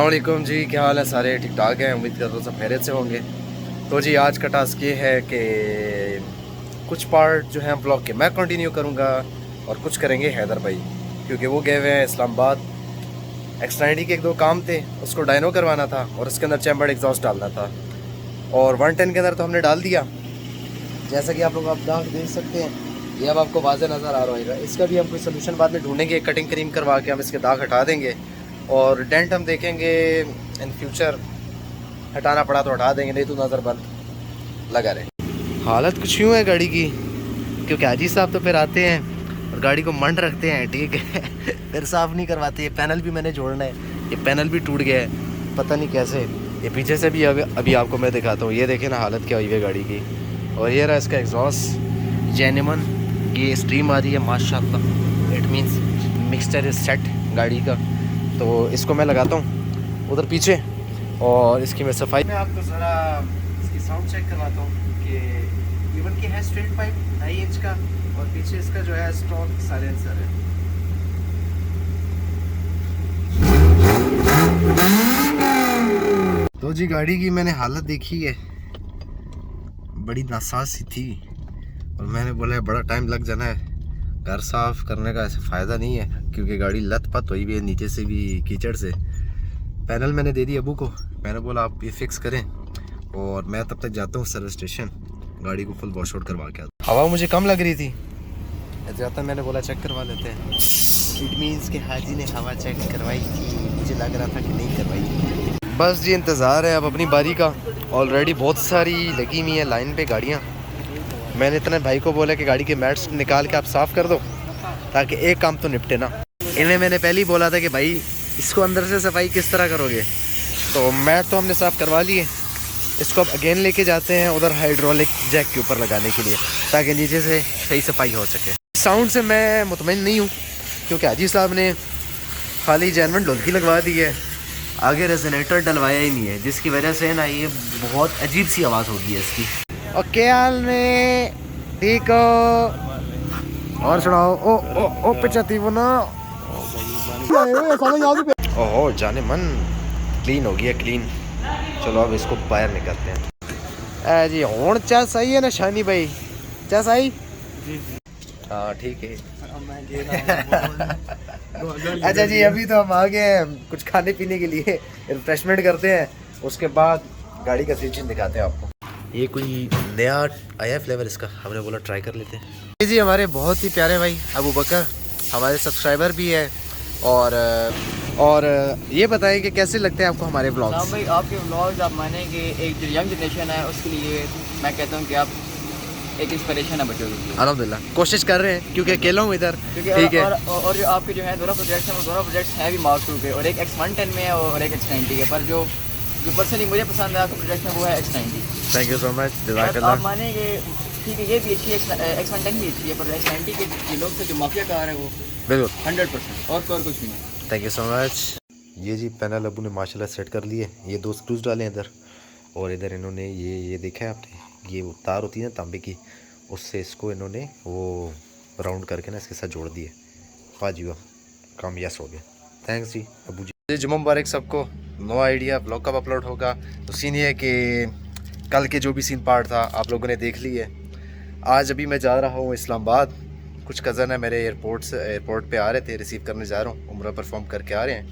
अस्सलामुअलैकुम जी, क्या हाल है? सारे ठीक ठाक हैं, उम्मीद करता हूँ सब खैरियत से होंगे। तो जी आज का टास्क ये है कि कुछ पार्ट जो है ब्लॉग के मैं कंटिन्यू करूँगा और कुछ करेंगे हैदर भाई, क्योंकि वो गए हुए हैं इस्लामाबाद। X90 के एक दो काम थे, उसको डायनो करवाना था और उसके अंदर चैम्बर्ड एग्जॉस्ट डालना था, और 110 के अंदर तो हमने डाल दिया, जैसा कि आप लोग आप दाग देख सकते हैं। ये अब आपको वाज़े नज़र आ रहा होगा। इसका भी हम कोई सोल्यूशन बाद में ढूंढेंगे, कटिंग क्रीम करवा के हम इसके दाग हटा देंगे, और डेंट हम देखेंगे इन फ्यूचर, हटाना पड़ा तो हटा देंगे, नहीं तो नज़र बंद लगा रहे। हालत कुछ यूँ है गाड़ी की, क्योंकि हाजी साहब तो फिर आते हैं और गाड़ी को मंड रखते हैं, ठीक है फिर साफ़ नहीं करवाते। ये पैनल भी मैंने जोड़ना है, ये पैनल भी टूट गया है, पता नहीं कैसे। ये पीछे से भी अभी आपको मैं दिखाता हूँ। ये देखें ना हालत क्या हुई है गाड़ी की। और ये रहा इसका एग्जॉस्ट जेन्युइन, ये स्ट्रीम आ रही है माशाल्लाह, it means mixture is set गाड़ी का। तो इसको मैं लगाता हूँ उधर पीछे, और इसकी मैं सफाई में आपको ज़रा इसकी साउंड चेक करवाता हूँ कि इवन की है स्ट्रेट पाइप 2.5 इंच का, और पीछे इसका जो है स्टॉक साइलेंसर है। तो जी गाड़ी की मैंने हालत देखी है, बड़ी नासाज सी थी, और मैंने बोला बड़ा टाइम लग जाना है, घर साफ़ करने का ऐसे फ़ायदा नहीं है, क्योंकि गाड़ी लत-पत हुई भी है नीचे से भी कीचड़ से। पैनल मैंने दे दिया अबू को, मैंने बोला आप ये फिक्स करें, और मैं तब तक जाता हूँ सर्विस स्टेशन, गाड़ी को फुल वॉश आउट करवा के आता। हवा मुझे कम लग रही थी, जाता मैंने बोला चेक करवा लेते हैं। इट मीन्स कि हाजी ने हवा चेक करवाई थी, मुझे लग रहा था कि नहीं करवाई। बस जी इंतज़ार है अब अपनी बारी का। ऑलरेडी बहुत सारी लगी हुई है लाइन पे गाड़ियाँ। मैंने इतने भाई को बोला कि गाड़ी के मैट्स निकाल के आप साफ़ कर दो, ताकि एक काम तो निपटे ना। इन्हें मैंने पहले ही बोला था कि भाई इसको अंदर से सफाई किस तरह करोगे, तो मैट तो हमने साफ़ करवा लिए, इसको अब अगेन लेके जाते हैं उधर हाइड्रोलिक जैक के ऊपर लगाने के लिए, ताकि नीचे से सही सफाई हो सके। साउंड से मैं मुतमईन नहीं हूँ, क्योंकि हाजी साहब ने खाली जेनवन ढोलकी लगवा दी है, आगे रेजोनेटर डलवाया ही नहीं है, जिसकी वजह से ना ये बहुत अजीब सी आवाज़ होगी है इसकी। और क्या हाल में, ठीक हो? और सुनाओ। ओ ओ ओ पिछती वो ना, ओहो जाने मन, क्लीन हो गया क्लीन। चलो अब इसको बाहर निकलते हैं। जी हूँ चाह सही है ना शानी भाई, चाह सही? हाँ ठीक है। अच्छा जी अभी तो हम आ गए हैं कुछ खाने पीने के लिए, रिफ्रेशमेंट करते हैं, उसके बाद गाड़ी का सीन दिखाते हैं आपको। ये कोई नया आया फ्लेवर इसका, हमने बोला ट्राई कर लेते हैं। जी हमारे बहुत ही प्यारे भाई अबू बकर हमारे सब्सक्राइबर भी है, और ये बताएं कि कैसे लगते हैं आपको हमारे व्लॉग्स? भाई आपके व्लॉग्स आप मानेंगे, एक जो यंग जनरेशन है उसके लिए मैं कहता हूँ कि आप एक इंस्पिरेशन है बच्चों के लिए। अल्हम्दुलिल्लाह कोशिश कर रहे हैं, क्योंकि अकेला हूँ इधर, ठीक है। और जो आपके जो है दोनों प्रोजेक्ट्स हैं, वो दोनों प्रोजेक्ट्स हैं भी मार्क 2 के, और एक X110 में है और एक X90 के, पर जो पर्सनली मुझे पसंद है आपका प्रोजेक्ट है वो है X90। Thank you so much, आप मानेंगे ठीक है, ये भी अच्छी है, X110 भी अच्छी है, पर X90 के जो लोग थे, जो माफिया कार है वो बिल्कुल 100% और कुछ नहीं है। Thank you so much. ये जी पैनल अबू ने माशाल्लाह सेट कर लिए, ये 2 स्क्रूज डाले इधर, और इधर इन्होंने ये देखा है आपने, ये वो तार होती है ना तांबे की, उससे इसको इन्होंने वो राउंड करके ना इसके साथ जोड़ दिए। पाजी वाह काम यस हो गया, थैंक्स जी अबू जी। जुम्मा मुबारक सबको। नो आइडिया ब्लॉग कब अपलोड होगा, तो सीन ये है कि कल के जो भी सीन पार्ट था आप लोगों ने देख ली है। आज अभी मैं जा रहा हूँ इस्लामाबाद, कुछ कज़न है मेरे एयरपोर्ट पे आ रहे थे, रिसीव करने जा रहा हूँ, उम्रा परफॉर्म करके आ रहे हैं,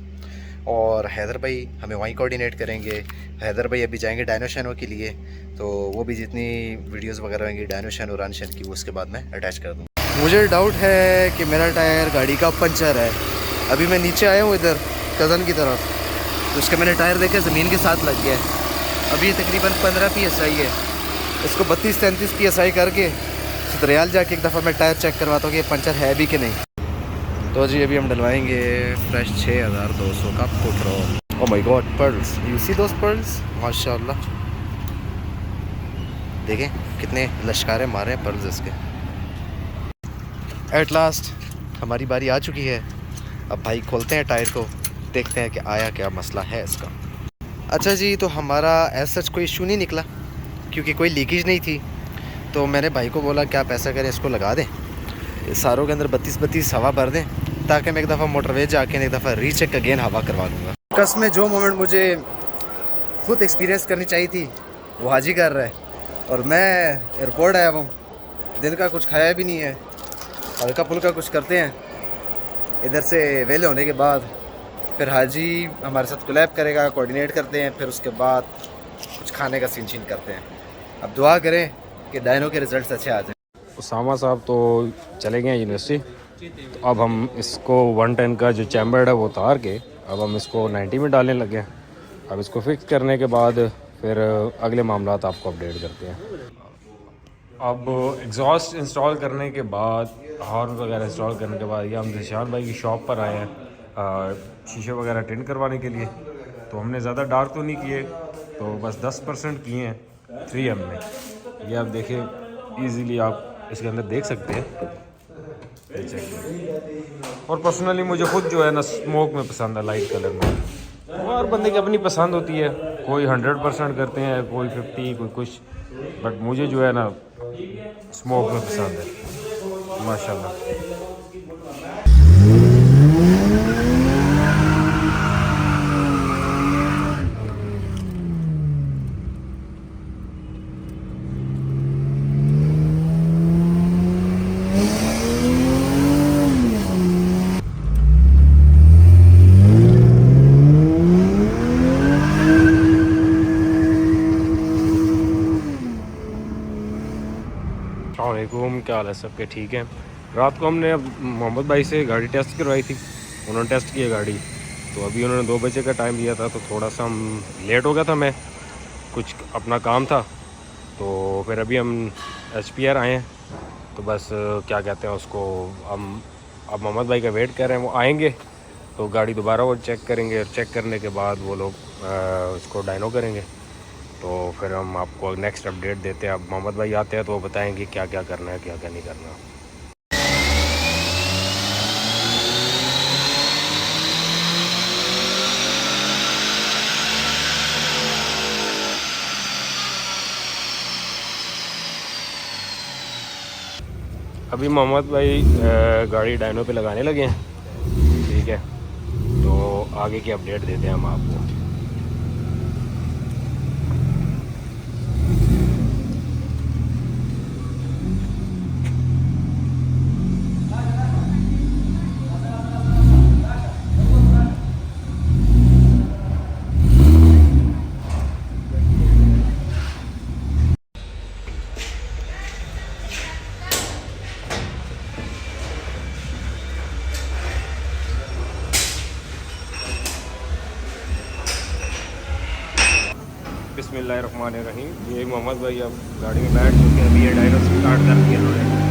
और हैदर भाई हमें वहीं कोऑर्डिनेट करेंगे। हैदर भाई अभी जाएंगे डायनो शैनो के लिए, तो वो भी जितनी वीडियोस वगैरह होंगी डायनो शैनो रन शैन की, वो उसके बाद मैं अटैच कर दूँ। मुझे डाउट है कि मेरा टायर गाड़ी का पंचर है। अभी मैं नीचे आया हूँ इधर कज़न की तरफ, तो उसका मैंने टायर देखा ज़मीन के साथ लग गया है। अभी तकरीबन 15 PSI है, इसको 32-33 PSI करके रियाल जाके एक दफ़ा मैं टायर चेक करवाता हूँ कि पंचर है भी कि नहीं। तो जी अभी हम डलवाएंगे फ्रेश 6200 का petrol. Oh my god pearls, you see those pearls, माशाल्लाह देखें कितने लश्कारे मारे हैं पर्ल्स इसके। एट लास्ट हमारी बारी आ चुकी है, अब भाई खोलते हैं टायर को, देखते हैं कि आया क्या मसला है इसका। अच्छा जी तो हमारा ऐसा कोई इशू नहीं निकला, क्योंकि कोई लीकेज नहीं थी, तो मैंने भाई को बोला क्या आप ऐसा करें इसको लगा दें, सारों के अंदर 32-32 हवा भर दें, ताकि मैं एक दफ़ा मोटरवे जाके एक दफ़ा रीचेक अगेन हवा करवा लूँगा। कसम जो मोमेंट मुझे खुद एक्सपीरियंस करनी चाहिए थी वो हाजी कर रहा है। और मैं एयरपोर्ट आया हूँ, दिन का कुछ खाया भी नहीं है, हल्का फुल्का कुछ करते हैं। इधर से वेले होने के बाद फिर हाजी हमारे साथ कोलैब करेगा, कोऑर्डिनेट करते हैं, फिर उसके बाद कुछ खाने का सीन करते हैं। अब दुआ करें कि डायनो के रिजल्ट्स अच्छे आ जाएं। उसामा साहब तो चले गए हैं यूनिवर्सिटी, तो अब हम इसको 110 का जो चैम्बर है वो उतार के अब हम इसको 90 में डालने लगे हैं। अब इसको फिक्स करने के बाद फिर अगले मामलात आपको अपडेट करते हैं। अब एग्जॉस्ट इंस्टॉल करने के बाद, हॉर्न वगैरह इंस्टॉल करने के बाद ये हम ज़िशान भाई की शॉप पर आए हैं शीशे वगैरह टिंट करवाने के लिए। तो हमने ज़्यादा डार्क तो नहीं किए, तो बस 10% किए हैं 3M में। ये आप देखें इजीली, आप इसके अंदर देख सकते हैं। ये चलिए। और पर्सनली मुझे खुद जो है ना स्मोक में पसंद है, लाइट कलर में। तो हर बंदे की अपनी पसंद होती है, कोई 100% करते हैं, कोई 50, कोई कुछ, बट मुझे जो है ना स्मोक में पसंद है माशाल्लाह। अस्सलामुअलैकुम, क्या हाल है सबके? ठीक है। रात को हमने मोहम्मद भाई से गाड़ी टेस्ट करवाई थी, उन्होंने टेस्ट किया गाड़ी। तो अभी उन्होंने 2 बजे का टाइम दिया था, तो थोड़ा सा हम लेट हो गया था, मैं कुछ अपना काम था। तो फिर अभी हम HPR आए हैं, तो बस क्या कहते हैं उसको, हम अब मोहम्मद भाई का वेट कर रहे हैं, वो आएंगे तो गाड़ी दोबारा वो चेक करेंगे, और चेक करने के बाद वो लोग उसको डायनो करेंगे। तो फिर हम आपको नेक्स्ट अपडेट देते हैं। अब मोहम्मद भाई आते हैं तो वो बताएंगे क्या क्या करना है, क्या क्या नहीं करना। अभी मोहम्मद भाई गाड़ी डायनो पे लगाने लगे हैं, ठीक है। तो आगे की अपडेट देते हैं हम आपको। बिस्मिल्लाहिर्रहमानिर्रहीम। ये मोहम्मद भाई अब गाड़ी में बैठ चुके हैं, अभी ये डायनो स्टार्ट कर दिया उन्होंने।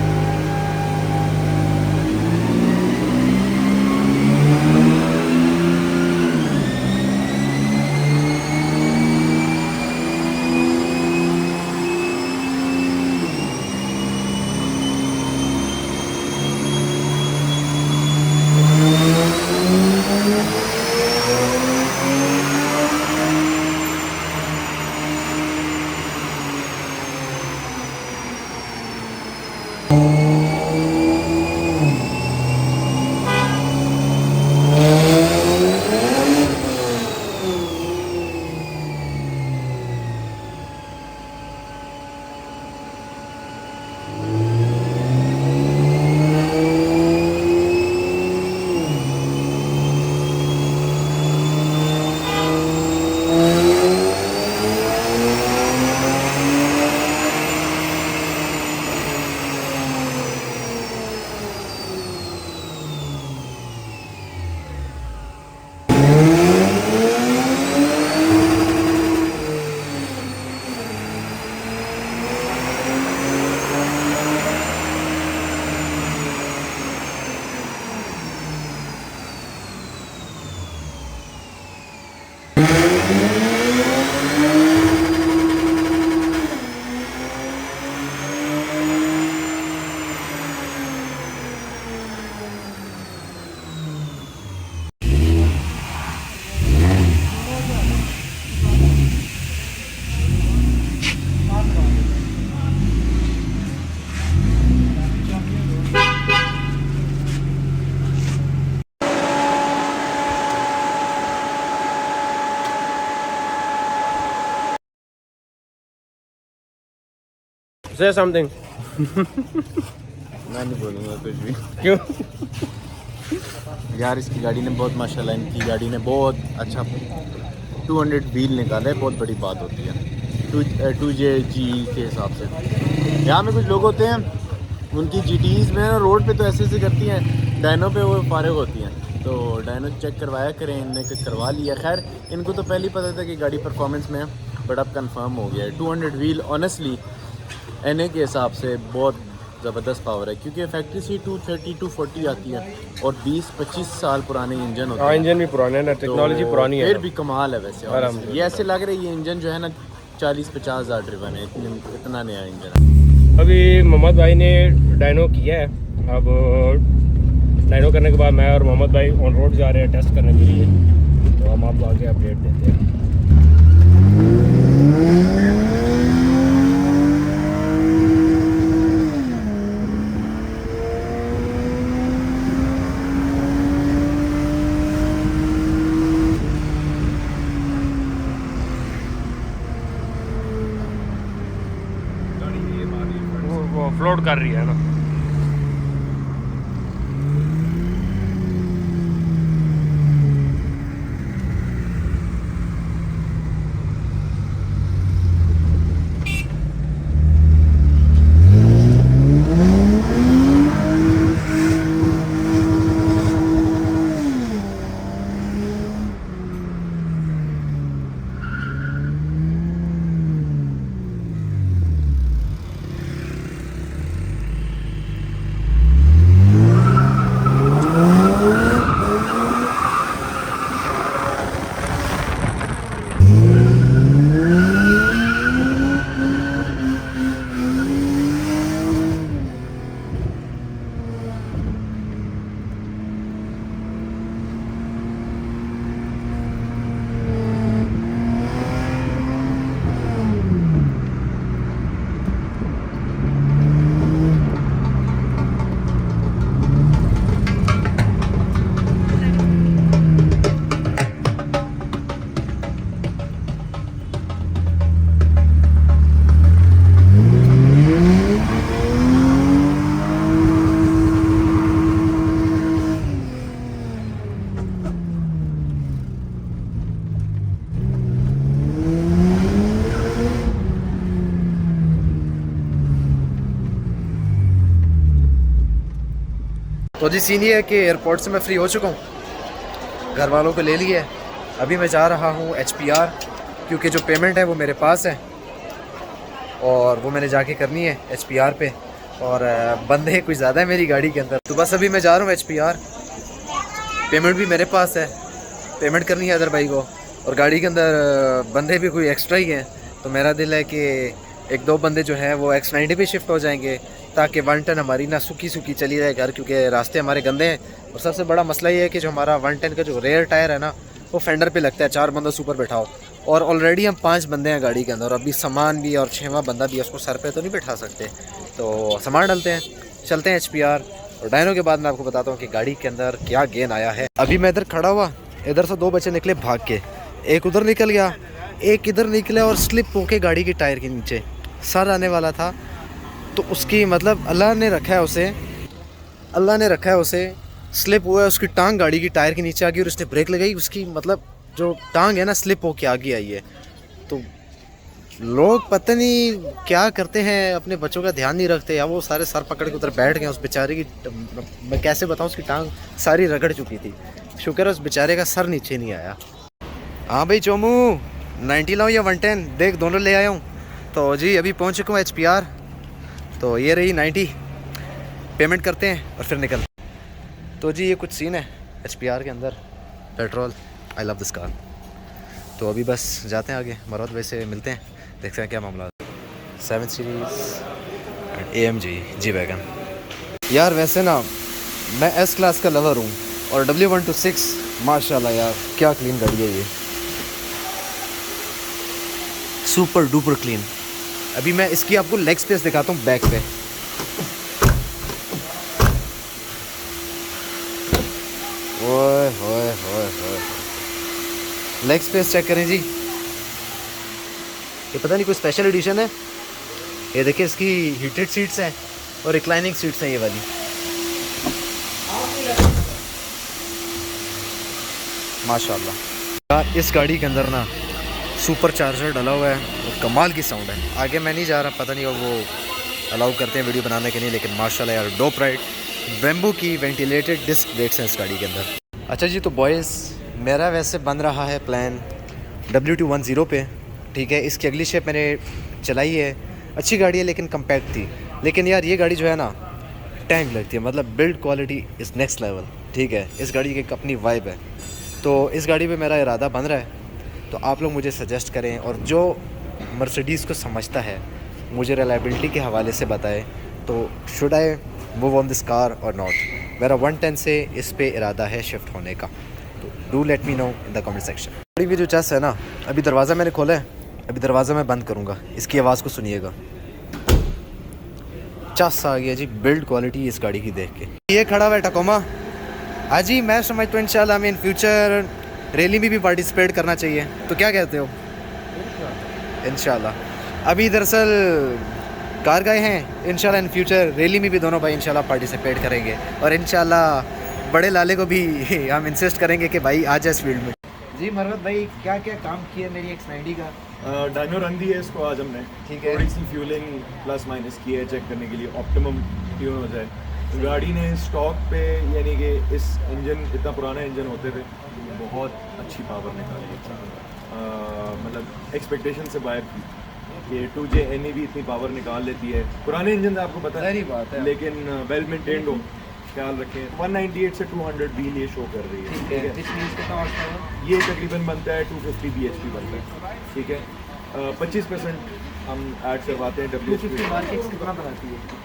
से समथिंग। मैं नहीं बोलूँगा कुछ भी क्यों? यार। इसकी गाड़ी ने बहुत माशाल्लाह, इनकी गाड़ी ने बहुत अच्छा 200 व्हील निकाला है, बहुत बड़ी बात होती है 2JG के हिसाब से। यहाँ में कुछ लोग होते हैं उनकी GTs में ना रोड पे तो ऐसे ऐसे करती हैं, डायनो पे वो फारिग होती हैं। तो डायनो चेक करवाया करें, इनने करवा लिया। खैर इनको तो पहले ही पता था कि गाड़ी परफॉर्मेंस में है, बट अब कंफर्म हो गया है। 200 व्हील ऑनेस्टली NA के हिसाब से बहुत ज़बरदस्त पावर है, क्योंकि फैक्ट्री से 230 240 आती है और 20-25 साल पुराने इंजन होते हाँ, हैं। इंजन भी पुराने है ना, टेक्नोलॉजी तो पुरानी है। फिर भी कमाल है वैसे आराम honestly। ये ऐसे लग रहा है ये इंजन जो है ना 40-50 हज़ार ड्रिवन है, इतना नया इंजन है। अभी मोहम्मद भाई ने डायनो किया है। अब डायनो करने के बाद मैं और मोहम्मद भाई ऑन रोड जा रहे हैं टेस्ट करने के लिए, तो हम आपको आगे अपडेट देते हैं। वो फ्लोट कर रही है ना। तो जी सीन ये है कि एयरपोर्ट से मैं फ्री हो चुका हूँ, घर वालों को ले लिया है। अभी मैं जा रहा हूँ HPR, क्योंकि जो पेमेंट है वो मेरे पास है और वो मैंने जाके करनी है HPR पे। और बंदे कुछ ज़्यादा है मेरी गाड़ी के अंदर, तो बस अभी मैं जा रहा हूँ HPR। पेमेंट भी मेरे पास है, पेमेंट करनी है अदर भाई को, और गाड़ी के अंदर बंदे भी कोई एक्स्ट्रा ही हैं। तो मेरा दिल है कि 1-2 बंदे जो हैं वो X90 पे शिफ्ट हो जाएंगे, ताकि 1 टन हमारी ना सूखी सूखी चली जाए घर, क्योंकि रास्ते हमारे गंदे हैं। और सबसे बड़ा मसला ये है कि जो हमारा 1 टन का जो रेयर टायर है ना, वो फेंडर पे लगता है। 4 बंदों से ऊपर बैठाओ, और ऑलरेडी हम 5 बंदे हैं गाड़ी के अंदर, और अभी सामान भी और 6वां बंदा भी है, उसको सर पे तो नहीं बैठा सकते। तो सामान डालते हैं, चलते हैं HPR। और डायनो के बाद मैं आपको बताता हूँ कि गाड़ी के अंदर क्या गेन आया है। अभी मैं इधर खड़ा हुआ, इधर से 2 बच्चे निकले भाग के, एक उधर निकल गया, एक इधर निकला और स्लिप होके गाड़ी के टायर के नीचे सर आने वाला था। तो उसकी मतलब अल्लाह ने रखा है उसे स्लिप हुआ है, उसकी टांग गाड़ी की टायर के नीचे आ गई और उसने ब्रेक लगाई, उसकी मतलब जो टांग है ना स्लिप होके आगे आई है। तो लोग पता नहीं क्या करते हैं, अपने बच्चों का ध्यान नहीं रखते, या वो सारे सर पकड़ के उधर बैठ गए। उस बेचारे की मैं कैसे बताऊं, उसकी टांग सारी रगड़ चुकी थी। शुक्र है उस बेचारे का सर नीचे नहीं आया। हाँ भाई चोमू, 90 लाऊं या 110 देख, दोनों ले आया हूँ। तो जी अभी पहुँच चुका हूँ HPR। तो ये रही 90, पेमेंट करते हैं और फिर निकल। तो जी ये कुछ सीन है HPR के अंदर, petrol. I love this car. तो अभी बस जाते हैं आगे, मरौत भाई से मिलते हैं, देखते हैं क्या मामला। 7 सीरीज़ AMG G वैगन। यार वैसे ना मैं S क्लास का लवर हूँ, और W126 माशाल्लाह यार क्या क्लीन गाड़ी है ये, सुपर डुपर क्लीन। अभी मैं इसकी आपको लेग स्पेस दिखाता हूँ बैक पे। ओए होए होए होए, लेग स्पेस चेक करें जी, ये पता नहीं कोई स्पेशल एडिशन है ये देखिए इसकी हीटेड सीट्स हैं और रिक्लाइनिंग सीट्स हैं ये वाली। माशाल्लाह इस गाड़ी के अंदर ना सुपर चार्जर डला हुआ है और कमाल की साउंड है। आगे मैं नहीं जा रहा, पता नहीं अब वो अलाउ करते हैं वीडियो बनाने के लिए, लेकिन माशाल्लाह यार डोप राइड। बेम्बू की वेंटिलेटेड डिस्क ब्रेक्स हैं इस गाड़ी के अंदर। अच्छा जी, तो बॉयज़ मेरा वैसे बन रहा है प्लान W210 पे, ठीक है। इसकी अगली शेप मैंने चलाई है, अच्छी गाड़ी है लेकिन कम्पैक्ट थी। लेकिन यार ये गाड़ी जो है ना टैंक लगती है, मतलब build quality is next level, ठीक है। इस गाड़ी की एक अपनी वाइब है, तो इस गाड़ी पे मेरा इरादा बन रहा है। तो आप लोग मुझे सजेस्ट करें और जो मर्सिडीज़ को समझता है मुझे रिलायबिलिटी के हवाले से बताए तो should I move on this car और नॉट। मेरा 110 से इस पे इरादा है शिफ्ट होने का, तो do let me know in the comment section. गाड़ी की जो चेस है ना, अभी दरवाज़ा मैंने खोला है, अभी दरवाज़ा मैं बंद करूँगा, इसकी आवाज़ को सुनिएगा। चस आ गया जी, बिल्ड क्वालिटी इस गाड़ी की देख के। ये खड़ा हुआ है टकोमा। हाँ जी, मैं समझता हूँ इंशाल्लाह हमें इन फ्यूचर रैली में भी पार्टिसिपेट करना चाहिए, तो क्या कहते हो? इंशाल्लाह। अभी दरअसल कार गए हैं, इंशाल्लाह इन फ्यूचर रैली में भी दोनों भाई इंशाल्लाह पार्टिसिपेट करेंगे और इंशाल्लाह बड़े लाले को भी हम इंसिस्ट करेंगे कि भाई आ जाए इस फील्ड में। जी मरवत भाई, क्या क्या काम किया मेरी X90 का? डायनो रन दी है इसको आज हमने, ठीक है। थोड़ी सी फ्यूलिंग प्लस माइनस की है चेक करने के लिए ऑप्टिमम ट्यून हो जाए। गाड़ी ने स्टॉक पे यानी कि इस इंजन, इतना पुराना इंजन होते हुए बहुत अच्छी पावर निकाली है, मतलब एक्सपेक्टेशन से बाहर थी कि 2J NE भी इतनी पावर निकाल लेती है। पुराने इंजन से आपको पता सारी बात है, लेकिन वेल मेंटेन्ड हो, ख्याल रखें। 198 से 200 व्हील ये शो कर रही है, ठीक है। ये तकरीबन बनता है 250 bhp बनता है, ठीक है। 25% हम ऐड करवाते हैं W250 मार्केट्स कितना बनाती है?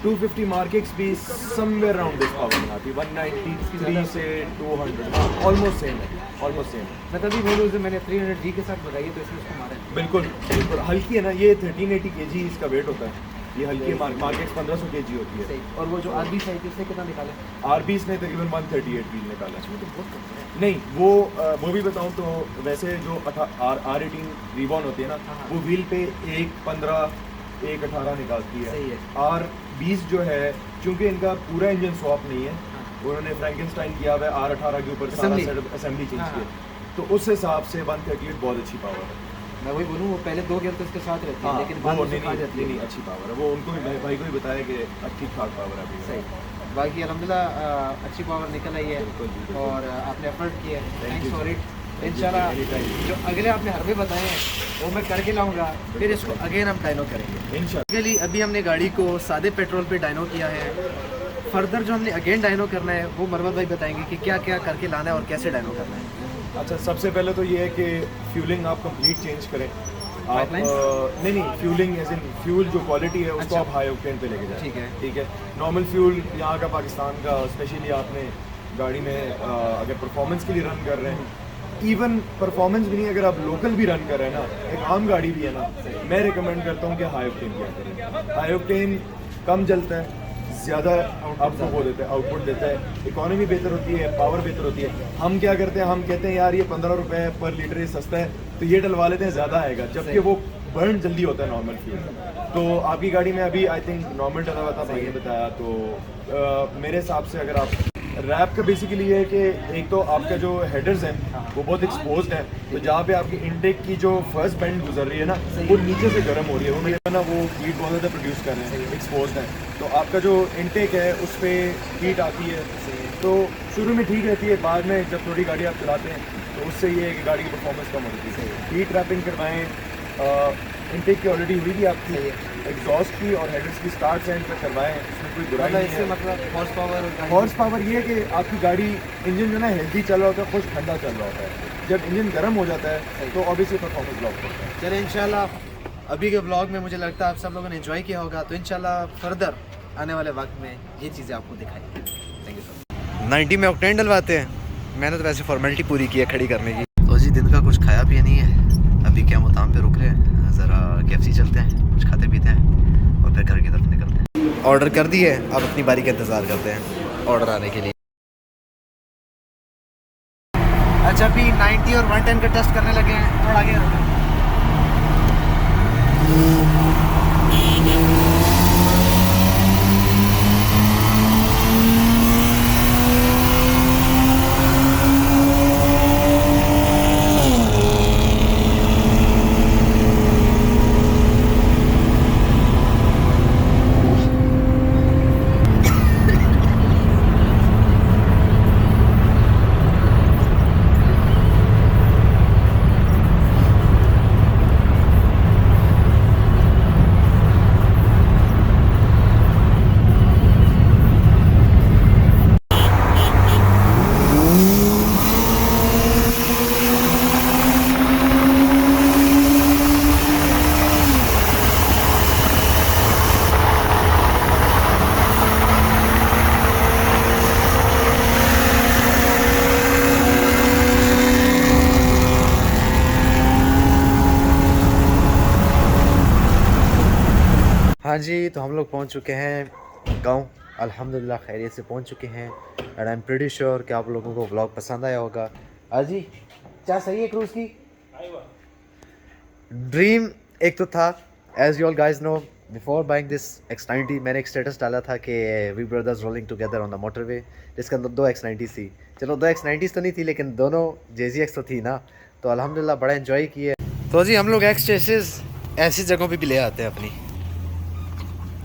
250 मार्केट्स भी समवेयर अराउंड दिस पावर बनाती है। 193 से 200 ऑलमोस्ट सेम है, ऑलमोस्ट सेम है। मैं तभी बोलूँ मैंने 300G के साथ लगाई तो इसमें उसको मारा है। बिल्कुल बिल्कुल हल्की है ना, ये 1380 kg इसका वेट होता है। ये हल्की मार्केट्स 1500 kg होती है। सही। और वो जो RB साइकिल उससे कितना निकाला? RBs ने तकरीबन 138 व्हील निकाला। नहीं वो भी बताऊं तो वैसे जो R18 रिबॉन होती है ना, वो व्हील पे 1.15 1.18 निकालती है। सही है। R20 जो है, चूंकि इनका पूरा इंजन स्वैप नहीं है, उन्होंने फ्रैंकेनस्टाइन किया हुआ है, R18 के ऊपर सारा सेटअप असेंबली चेंज की है, तो उस हिसाब से 138 बहुत अच्छी पावर है। मैं वही बोलूँ, वो पहले 2 गियर तो इसके साथ रहती है, लेकिन वो बाद में नहीं खा जाती है। नहीं अच्छी पावर है। वो उनको भी भाई को भी बताया कि ठीक ठाक पावर है अभी। सही। बाकी अल्हम्दुलिल्लाह अच्छी पावर निकल आई है और आपने एफर्ट किया है, थैंक्स फॉर इट। इंशाल्लाह जो अगले आपने हरबे बताए हैं वो मैं करके लाऊंगा, फिर इसको अगेन हम डायनो करेंगे इंशाल्लाह। अभी हमने गाड़ी को सादे पेट्रोल पे डायनो किया है, फर्दर जो हमने अगेन डायनो करना है वो मरवत भाई बताएंगे कि क्या क्या करके लाना है और कैसे डायनो करना है। अच्छा, सबसे पहले तो ये है कि फ्यूलिंग आप कंप्लीट चेंज करें। आप नहीं फ्यूलिंग एज इन फ्यूल जो क्वालिटी है उसको आप हाई ऑक्टेन पे लेके जाएं। ठीक है। नॉर्मल फ्यूल यहाँ का पाकिस्तान का, स्पेशली आपने गाड़ी में अगर परफॉर्मेंस के लिए रन कर रहे हैं, इवन परफॉर्मेंस भी नहीं, अगर आप लोकल भी रन कर रहे हैं ना, एक आम गाड़ी भी है ना, मैं रिकमेंड करता हूँ कि हाई ऑक्टेन किया करें। हाई ऑक्टेन कम जलता है, ज़्यादा आपको वो देता है, आउटपुट देता है, इकोनॉमी बेहतर होती है, पावर बेहतर होती है। हम क्या करते हैं, हम कहते हैं यार ये 15 रुपये पर लीटर ये सस्ता है, तो ये डलवा लेते हैं, ज़्यादा आएगा, जबकि वो बर्न जल्दी होता है नॉर्मल फ्यूल। तो आपकी गाड़ी में अभी आई थिंक नॉर्मल डला हुआ था, भाई ने बताया। तो मेरे हिसाब से अगर आप रैप का बेसिकली ये है कि एक तो आपका जो हेडर्स हैं वो बहुत एक्सपोज्ड है, तो जहाँ पे आपकी इनटेक की जो फर्स्ट बैंड गुजर रही है ना, वो नीचे से गर्म हो रही है, वो मेरे ना वो हीट बहुत ज़्यादा प्रोड्यूस कर रहे हैं, एक्सपोज्ड है। तो आपका जो इनटेक है उस पर हीट आती है, तो शुरू में ठीक रहती है, बाद में जब थोड़ी गाड़ी आप चलाते हैं तो उससे ये है कि गाड़ी की परफॉर्मेंस कम होती है। हीट रैपिंग करवाएँ, इनटेक की ऑलरेडी हुई थी आपकी, एग्जॉस्ट की और हेडर्स की स्टार्ट एंड तक करवाएं, इसमें कोई बुराई नहीं है। मतलब हॉर्स पावर ये है कि आपकी गाड़ी इंजन जो ना हेल्दी चल रहा होता है, खुश ठंडा चल रहा होता है, जब इंजन गर्म हो जाता है तो ऑब्वियसली परफॉर्मेंस ड्रॉप होता है। चलिए इंशाल्लाह अभी के व्लॉग में मुझे लगता है आप सब लोगों ने एंजॉय किया होगा, तो इंशाल्लाह फर्दर आने वाले वक्त में ये चीज़ें आपको दिखाएंगे। Thank you sir. 90 में ऑक्टेन डलवाते हैं, मैंने तो वैसे फॉर्मेलिटी पूरी की है खड़ी करने की। तो जी दिन का कुछ खाया पिया नहीं है, अभी क्या मुताम पे रुक रहे हैं, ज़रा KFC चलते हैं, कुछ खाते पीते हैं और फिर घर की तरफ निकलते हैं। ऑर्डर कर दिए, अब अपनी बारी का इंतज़ार करते हैं ऑर्डर आने के लिए। अच्छा, अभी 90 और 110 का टेस्ट करने लगे हैं, थोड़ा आगे हाँ जी, तो हम लोग पहुंच चुके हैं गांव, अल्हम्दुलिल्लाह खैरियत से पहुंच चुके हैं। And I am pretty sure कि आप लोगों को व्लॉग पसंद आया होगा। जी क्या सही है क्रूज़ की ड्रीम एक तो था, as you all guys know, before buying this X90 मैंने एक स्टेटस डाला था कि we brothers rolling together on the motorway, जिसके अंदर 2 X90 थी। चलो 2 X90 तो नहीं थी, लेकिन दोनों JZX तो थी ना, तो अल्हम्दुलिल्लाह बड़ा एंजॉय किए। तो जी हम लोग X चेसेस ऐसी जगहों पे भी ले आते हैं अपनी,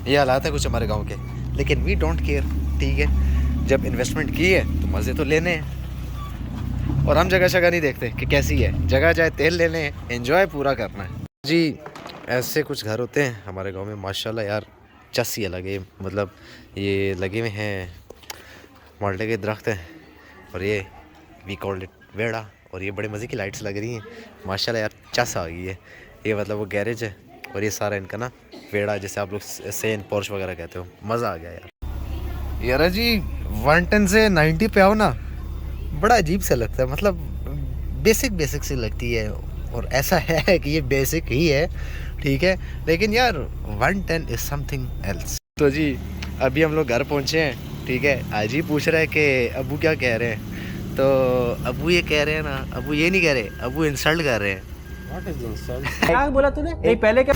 ये हालात है कुछ हमारे गांव के, लेकिन वी डोंट केयर। ठीक है, जब इन्वेस्टमेंट की है तो मज़े तो लेने हैं, और हम जगह जगह नहीं देखते कि कैसी है, जगह जाए तेल लेने हैं, एंजॉय पूरा करना है जी। ऐसे कुछ घर होते हैं हमारे गांव में, माशाल्लाह यार, चस्सी है लगे, मतलब ये लगे हुए हैं माल्टे के दरख्त हैं, और ये वी कॉल्ड इट वेड़ा, और ये बड़े मज़े की लाइट्स लग रही हैं माशाल्लाह यार, चस आ गई है। ये मतलब वो गैरेज है, और ये सारा इनका ना वेड़ा, जैसे आप लोग सेन पोर्च वगैरह कहते हो। मज़ा आ गया यार। यार जी 110 से 90 पे आओ ना, बड़ा अजीब सा लगता है, मतलब बेसिक सी लगती है, और ऐसा है कि ये बेसिक ही है, ठीक है, लेकिन यार 110 इज़ समथिंग एल्स। तो जी अभी हम लोग घर पहुँचे हैं, ठीक है। आज ही पूछ रहा है कि अबू क्या कह रहे हैं, तो अबू ये कह रहे हैं ना, अबू ये नहीं कह रहे, अबू इंसल्ट कर रहे हैं। क्या बोला तूने? नहीं पहले क्या?